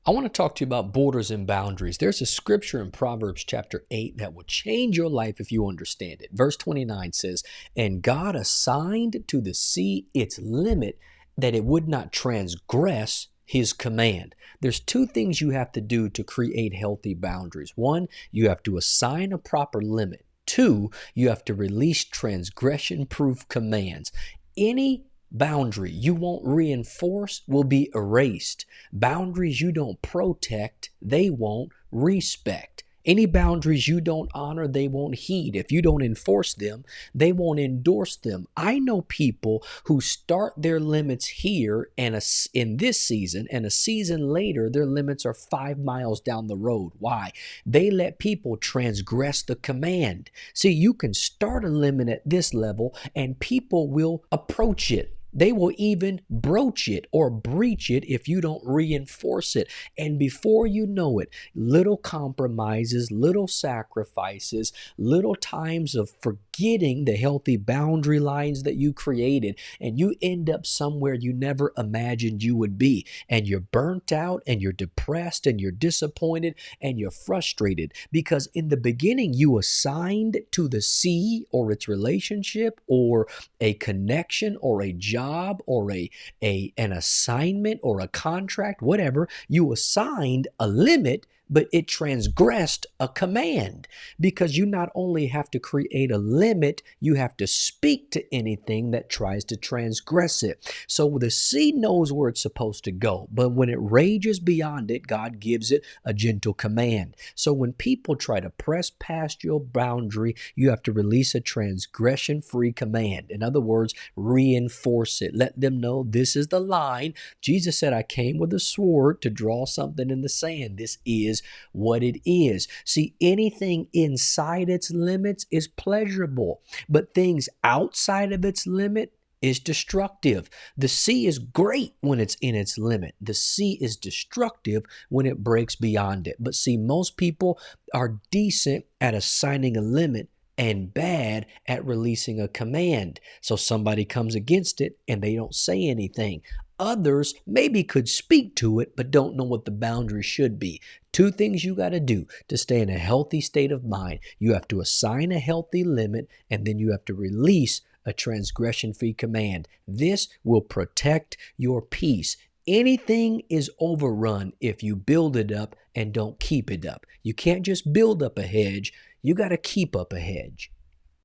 I want to talk to you about borders and boundaries. There's a scripture in Proverbs chapter 8 that will change your life if you understand it. Verse 29 says, "And God assigned to the sea its limit that it would not transgress his command." There's two things you have to do to create healthy boundaries. One, you have to assign a proper limit. Two, you have to release transgression-proof commands. Any boundary you won't reinforce will be erased. Boundaries you don't protect, they won't respect. Any boundaries you don't honor, they won't heed. If you don't enforce them, they won't endorse them. I know people who start their limits here and in this season, and a season later, their limits are 5 miles down the road. Why? They let people transgress the command. See, you can start a limit at this level and people will approach it. They will even broach it or breach it if you don't reinforce it. And before you know it, little compromises, little sacrifices, little times of forgetting the healthy boundary lines that you created, and you end up somewhere you never imagined you would be. And you're burnt out and you're depressed and you're disappointed and you're frustrated because in the beginning you assigned to the sea or its relationship or a connection or a job or an assignment or a contract, whatever, you assigned a limit, but it transgressed a command because you not only have to create a limit, you have to speak to anything that tries to transgress it. So the sea knows where it's supposed to go, but when it rages beyond it, God gives it a gentle command. So when people try to press past your boundary, you have to release a transgression-free command. In other words, reinforce it. Let them know this is the line. Jesus said, "I came with a sword to draw something in the sand." This is what it is. See, anything inside its limits is pleasurable, but things outside of its limit is destructive. The sea is great when it's in its limit. The sea is destructive when it breaks beyond it. But see, most people are decent at assigning a limit and bad at releasing a command. So somebody comes against it and they don't say anything. Others maybe could speak to it, but don't know what the boundary should be. Two things you got to do to stay in a healthy state of mind. You have to assign a healthy limit, and then you have to release a transgression-free command. This will protect your peace. Anything is overrun if you build it up and don't keep it up. You can't just build up a hedge. You got to keep up a hedge.